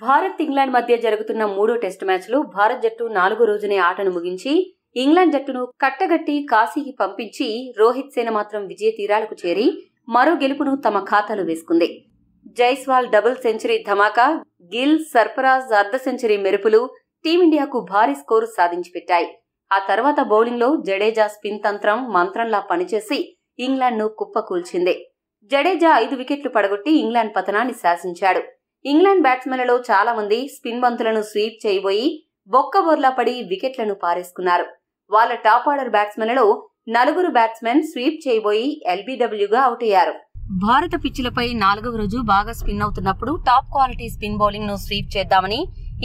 Bharat England మధ్య జరుగుతున్న మూడో టెస్టు మ్యాచ్లో భారత్ జట్టు 4వ రోజునే ఆటను ముగించి ఇంగ్లాండ్ జట్టును కట్టగట్టి కాశీకి పంపించి రోహిత్ సేన మాత్రం విజయ తీరాలకు చేరి మరో గెలుపును తమ ఖాతాలో వేసుకుంది. జైస్వాల్ డబుల్ సెంచరీ ధమాకా, గిల్, సర్ఫరాజ్ అర్ధ సెంచరీ మెరుపులు టీమిండియాకు భారీ స్కోరు సాధించి పెట్టాయి. ఆ తర్వాత బౌలింగ్లో జడేజా స్పిన్ తంత్రం మంత్రంలా పనిచేసి ఇంగ్లాండ్ను కుప్పకూల్చింది. జడేజా 5 వికెట్లు పడగొట్టి ఇంగ్లాండ్ పతనాన్ని శాసించాడు. ఇంగ్లాండ్ బ్యాట్స్మెన్లలో చాలా మంది స్పిన్ బంతులను స్వీప్ చేయబోయి బొక్కబోర్లా పడి వికెట్లను పారేసుకున్నారు. వాళ్ల టాప్ ఆర్డర్ బ్యాట్స్మెన్లలో 4 బ్యాట్స్మెన్ స్వీప్ చేయబోయి ఎల్బీడబ్ల్యూగా అవుట్ అయ్యారు. భారత పిచ్చులపై 4వ రోజు బాగా స్పిన్ అవుతున్నప్పుడు టాప్ క్వాలిటీ స్పిన్ బౌలింగ్ ను స్వీప్ చేద్దామని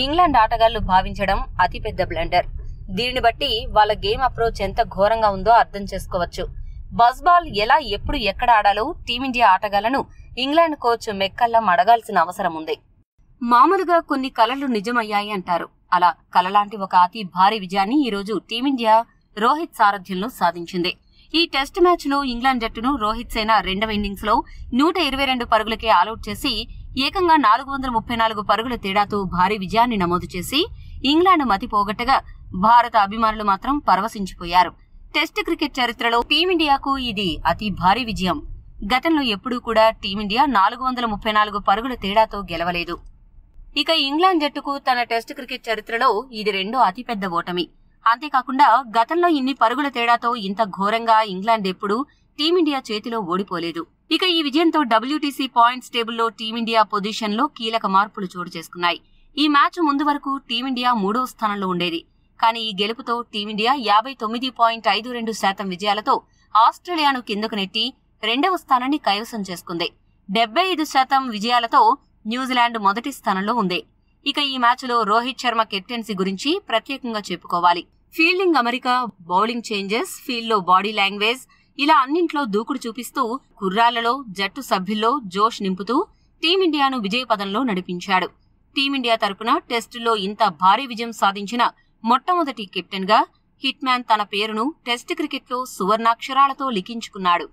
ఇంగ్లాండ్ ఆటగాళ్లు భావించడం అతిపెద్ద బ్లండర్. దీనిని బట్టి వాళ్ల గేమ్ అప్రోచ్ ఎంత ఘోరంగా ఉందో అర్థం చేసుకోవచ్చు. బజ్ బాల్ ఎలా ఎప్పుడు ఎక్కడ ఆడాలో టీమిండియా ఆటగాళ్లను ఇంగ్లాండ్ కోచ్ మెక్కల్లం అడగాల్సిన అవసరం ఉంది. మామూలుగా కొన్ని కలలు నిజమయ్యాయి అంటారు. అలా కలలాంటి ఒక అతి భారీ విజయాన్ని ఈ రోజు టీమిండియా రోహిత్ సారథ్యంలో సాధించింది. ఈ టెస్ట్ మ్యాచ్ లో ఇంగ్లాండ్ జట్టును రోహిత్ సేన 2వ ఇన్నింగ్స్ లో 122 పరుగులకే ఆలౌట్ చేసి ఏకంగా 434 పరుగుల తేడాతో భారీ విజయాన్ని నమోదు చేసి ఇంగ్లాండ్ మతి పోగొట్టగా భారత అభిమానులు మాత్రం పరవశించిపోయారు. టెస్ట్ క్రికెట్ చరిత్రలో టీమిండియాకు ఇది అతి భారీ విజయం. గతంలో ఎప్పుడూ కూడా టీమిండియా 434 పరుగుల తేడాతో గెలవలేదు. ఇక ఇంగ్లాండ్ జట్టుకు తన టెస్ట్ క్రికెట్ చరిత్రలో ఇది రెండో అతిపెద్ద ఓటమి. అంతేకాకుండా గతంలో ఇన్ని పరుగుల తేడాతో ఇంత ఘోరంగా ఇంగ్లాండ్ ఎప్పుడూ టీమిండియా చేతిలో ఓడిపోలేదు. ఇక ఈ విజయంతో WTC పాయింట్స్ టేబుల్లో టీమిండియా పొజిషన్ లో కీలక మార్పులు చోటు చేసుకున్నాయి. ఈ మ్యాచ్ ముందు వరకు టీమిండియా 3వ స్థానంలో ఉండేది. కానీ ఈ గెలుపుతో టీమిండియా 59.52% విజయాలతో ఆస్ట్రేలియాను కిందకు నెట్టి 2వ స్థానాన్ని కైవసం చేసుకుంది. 75% విజయాలతో న్యూజిలాండ్ మొదటి స్థానంలో ఉంది. ఇక ఈ మ్యాచ్లో రోహిత్ శర్మ కెప్టెన్సీ గురించి ప్రత్యేకంగా చెప్పుకోవాలి. ఫీల్డింగ్ అమరిక, బౌలింగ్ చేంజెస్, ఫీల్డ్లో బాడీ లాంగ్వేజ్ ఇలా అన్నింట్లో దూకుడు చూపిస్తూ కుర్రాళ్లలో, జట్టు సభ్యుల్లో జోష్ నింపుతూ టీమిండియాను విజయపథంలో నడిపించాడు. టీమిండియా తరపున టెస్టుల్లో ఇంత భారీ విజయం సాధించిన మొట్టమొదటి కెప్టెన్ గా హిట్ మ్యాన్ తన పేరును టెస్ట్ క్రికెట్లో సువర్ణాక్షరాలతో లిఖించుకున్నాడు.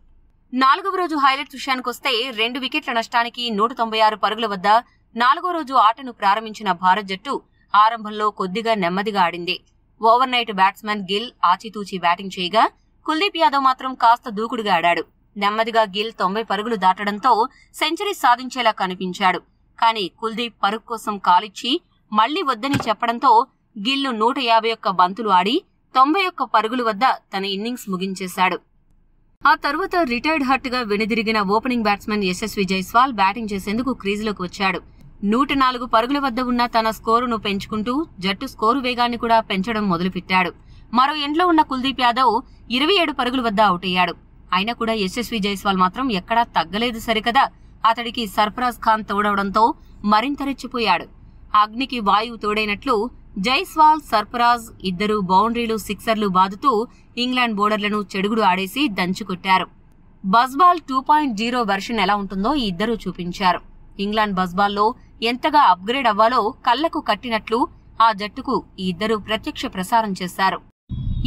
4వ రోజు హైలైట్స్ విషయానికొస్తే 2 వికెట్ల నష్టానికి 196 పరుగుల వద్ద 4వ రోజు ఆటను ప్రారంభించిన భారత్ జట్టు ఆరంభంలో కొద్దిగా నెమ్మదిగా ఆడింది. ఓవర్ నైట్ బ్యాట్స్మెన్ గిల్ ఆచితూచి బ్యాటింగ్ చేయగా కుల్దీప్ యాదవ్ మాత్రం కాస్త దూకుడుగా ఆడాడు. నెమ్మదిగా గిల్ 90 పరుగులు దాటడంతో సెంచరీ సాధించేలా కనిపించాడు. కానీ కుల్దీప్ పరుగు కోసం కాలిచ్చి మళ్లీ వద్దని చెప్పడంతో గిల్లు 151 బంతులు ఆడి 91 పరుగుల వద్ద తన ఇన్నింగ్స్ ముగించేశాడు. ఆ తర్వాత రిటైర్డ్ హర్ట్ గా వెనుదిరిగిన opening batsmen Yashasvi Jaiswal batting చేసేందుకు క్రీజులోకి వచ్చాడు. 104 పరుగుల వద్ద ఉన్న తన స్కోరును పెంచుకుంటూ జట్టు స్కోరు వేగాన్ని కూడా పెంచడం మొదలుపెట్టాడు. మరో ఎండ్లో ఉన్న కుల్దీప్ యాదవ్ 27 పరుగుల వద్ద అవుట్ అయ్యాడు. అయినా కూడా యశస్వి జైస్వాల్ మాత్రం ఎక్కడా తగ్గలేదు సరికదా. అతడికి సర్ఫరాజ్ ఖాన్ తోడవడంతో మరింత రెచ్చిపోయాడు. అగ్నికి వాయువు తోడైనట్లు జైస్వాల్, సర్ఫరాజ్ ఇద్దరు బౌండరీలు, సిక్సర్లు బాదుతూ ఇంగ్లాండ్ బౌలర్లను చెడుగుడు ఆడేసి దంచుకొట్టారు. బజ్బాల్ 2.0 వెర్షన్ ఎలా ఉంటుందో ఈ ఇద్దరూ చూపించారు. ఇంగ్లాండ్ బజ్బాల్లో ఎంతగా అప్గ్రేడ్ అవ్వాలో కళ్లకు కట్టినట్లు ఆ జట్టుకు ఈ ఇద్దరు ప్రత్యక్ష ప్రసారం చేశారు.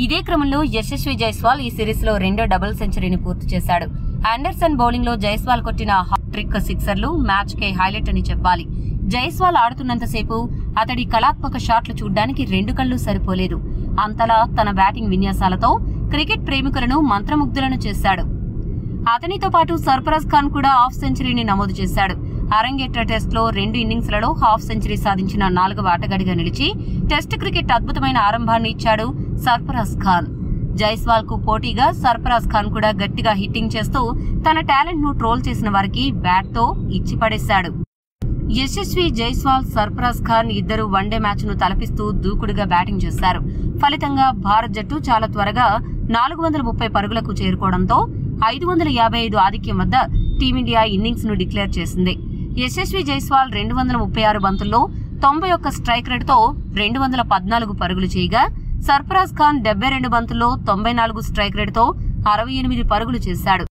ఇదే క్రమంలో యశస్వి జైస్వాల్ ఈ సిరీస్ లో 2వ డబుల్ సెంచరీని పూర్తి చేశాడు. ఆండర్సన్ బౌలింగ్ లో జైస్వాల్ కొట్టిన హాట్రిక్ సిక్సర్లు మ్యాచ్ కే హైలైట్ అని చెప్పాలి. జైస్వాల్ ఆడుతున్నంతసేపు అతడి కళాత్మక షాట్లు చూడ్డానికి 2 కళ్లు సరిపోలేదు. అంతలా తన బ్యాటింగ్ విన్యాసాలతో క్రికెట్ ప్రేమికులను మంత్రముగ్ధులను చేశాడు. అతనితో పాటు సర్ఫరాజ్ ఖాన్ కూడా హాఫ్ సెంచరీని నమోదు చేశాడు. అరంగేట్ర టెస్ట్ లో 2 ఇన్నింగ్స్లలో హాఫ్ సెంచరీ సాధించిన 4వ ఆటగాడిగా నిలిచి టెస్ట్ క్రికెట్ అద్భుతమైన ఆరంభాన్ని ఇచ్చాడు సర్ఫరాజ్ ఖాన్. జైస్వాల్ కు పోటీగా సర్ఫరాజ్ ఖాన్ కూడా గట్టిగా హిట్టింగ్ చేస్తూ తన టాలెంట్ ను ట్రోల్ చేసిన వారికి బ్యాట్ తో ఇచ్చి పడేశాడు. యశస్వి జైస్వాల్, సర్ఫరాజ్ ఖాన్ ఇద్దరు వన్డే మ్యాచ్ ను తలపిస్తూ దూకుడుగా బ్యాటింగ్ చేశారు. ఫలితంగా భారత్ జట్టు చాలా త్వరగా 430 పరుగులకు చేరుకోవడంతో 555 ఆధిక్యం వద్ద టీమిండియా ఇన్నింగ్స్ ను డిక్లేర్ చేసింది. యశస్వి జైస్వాల్ 236 బంతుల్లో 91 స్ట్రైక్ రేట్ తో 214 పరుగులు చేయగా సర్ఫరాజ్ ఖాన్ 72 బంతుల్లో 94 స్ట్రైక్ రేట్ తో 68 పరుగులు చేశాడు.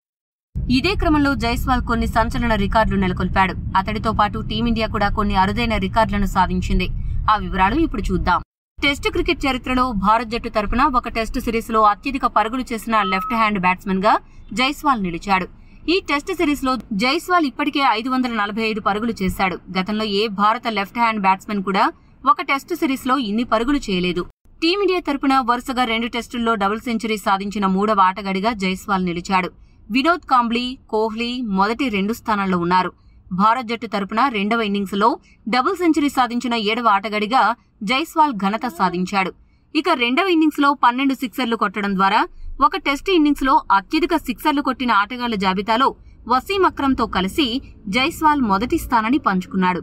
ఇదే క్రమంలో జైస్వాల్ కొన్ని సంచలన రికార్డులు నెలకొల్పాడు. అతడితో పాటు టీమిండియా కూడా కొన్ని అరుదైన రికార్డులను సాధించింది. ఆ వివరాలు ఇప్పుడు చూద్దాం. టెస్ట్ క్రికెట్ చరిత్రలో భారత్ జట్టు తరపున ఒక టెస్ట్ సిరీస్ లో అత్యధిక పరుగులు చేసిన లెఫ్ట్ హ్యాండ్ బ్యాట్స్మెన్ గా జైస్వాల్ నిలిచాడు. ఈ టెస్ట్ సిరీస్ లో జైస్వాల్ ఇప్పటికే 545 పరుగులు చేశాడు. గతంలో ఏ భారత లెఫ్ట్ హ్యాండ్ బ్యాట్స్మెన్ కూడా ఒక టెస్ట్ సిరీస్ లో ఇన్ని పరుగులు చేయలేదు. టీమిండియా తరపున వరుసగా 2 టెస్టుల్లో డబుల్ సెంచరీ సాధించిన 3వ ఆటగాడిగా జైస్వాల్ నిలిచాడు. వినోద్ కాంబ్లీ, కోహ్లీ మొదటి 2 స్థానాల్లో ఉన్నారు. భారత్ జట్టు తరపున 2వ ఇన్నింగ్స్ లో డబుల్ సెంచరీ సాధించిన 7వ ఆటగాడిగా జైస్వాల్ ఘనత సాధించాడు. ఇక 2వ ఇన్నింగ్స్ లో 12 సిక్సర్లు కొట్టడం ద్వారా ఒక టెస్ట్ ఇన్నింగ్స్ లో అత్యధిక సిక్సర్లు కొట్టిన ఆటగాళ్ల జాబితాలో వసీం అక్రమ్తో కలిసి జైస్వాల్ మొదటి స్థానాన్ని పంచుకున్నాడు.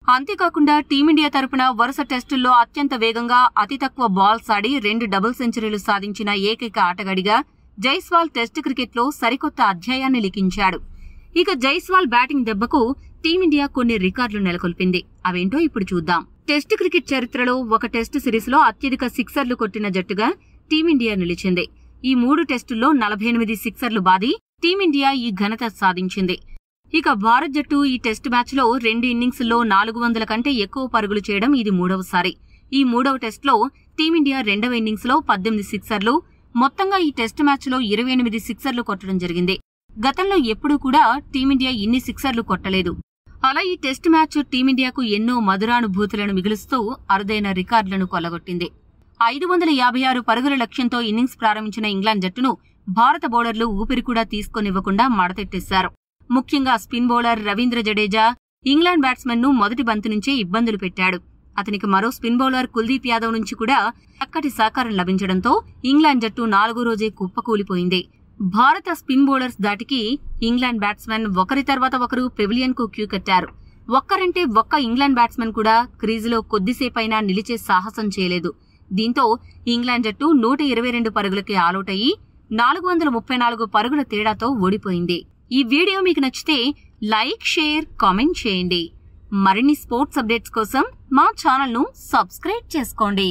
అంతేకాకుండా టీమిండియా తరపున వరుస టెస్టుల్లో అత్యంత వేగంగా అతి తక్కువ బాల్స్ ఆడి 2 డబుల్ సెంచరీలు సాధించిన ఏకైక ఆటగాడిగా జైస్వాల్ టెస్ట్ క్రికెట్లో సరికొత్త అధ్యాయాన్ని లిఖించాడు. ఇక జైస్వాల్ బ్యాటింగ్ దెబ్బకు టీమిండియా కొన్ని రికార్డులు నెలకొల్పింది. అవేంటో ఇప్పుడు చూద్దాం. టెస్ట్ క్రికెట్ చరిత్రలో ఒక టెస్ట్ సిరీస్ లో అత్యధిక సిక్సర్లు కొట్టిన జట్టుగా టీమిండియా నిలిచింది. ఈ 3 టెస్టుల్లో 48 సిక్సర్లు బాది టీమిండియా ఈ ఘనత సాధించింది. ఇక భారత్ జట్టు ఈ టెస్ట్ మ్యాచ్ లో 2 ఇన్నింగ్స్లో 400 కంటే ఎక్కువ పరుగులు చేయడం ఇది 3వసారి. ఈ 3వ టెస్టులో టీమిండియా 2వ ఇన్నింగ్స్ లో 18 సిక్సర్లు, మొత్తంగా ఈ టెస్ట్ మ్యాచ్ లో 28 సిక్సర్లు కొట్టడం జరిగింది. గతంలో ఎప్పుడూ కూడా టీమిండియా ఇన్ని సిక్సర్లు కొట్టలేదు. అలా ఈ టెస్ట్ మ్యాచ్ టీమిండియాకు ఎన్నో మధురానుభూతులను మిగులుస్తూ అరుదైన రికార్డులను కొల్లగొట్టింది. 556 పరుగుల లక్ష్యంతో ఇన్నింగ్స్ ప్రారంభించిన ఇంగ్లాండ్ జట్టును భారత బౌలర్లు ఊపిరి కూడా తీసుకొనివ్వకుండా మడతెట్టేశారు. ముఖ్యంగా spin bowler Ravindra Jadeja England batsmen ను మొదటి బంతి నుంచే ఇబ్బందులు పెట్టాడు. అతనికి మరో స్పిన్ బౌలర్ కుల్దీప్ యాదవ్ నుంచి కూడా చక్కటి సహకారం లభించడంతో ఇంగ్లాండ్ జట్టు 4వ రోజే కుప్పకూలిపోయింది. భారత స్పిన్ బౌలర్స్ దాటికి ఇంగ్లాండ్ బ్యాట్స్మెన్ ఒకరి తర్వాత ఒకరు పెవిలియన్ కు క్యూ కట్టారు. ఒక్కరంటే ఒక్క ఇంగ్లాండ్ బ్యాట్స్మెన్ కూడా క్రీజులో కొద్దిసేపైనా నిలిచే సాహసం చేయలేదు. దీంతో ఇంగ్లాండ్ జట్టు 122 పరుగులకి ఆలౌట్ అయ్యి 434 పరుగుల తేడాతో ఓడిపోయింది. ఈ వీడియో మీకు నచ్చితే లైక్, షేర్, కామెంట్ చేయండి. మరిన్ని స్పోర్ట్స్ అప్డేట్స్ కోసం మా ఛానల్ ను సబ్స్క్రైబ్ చేసుకోండి.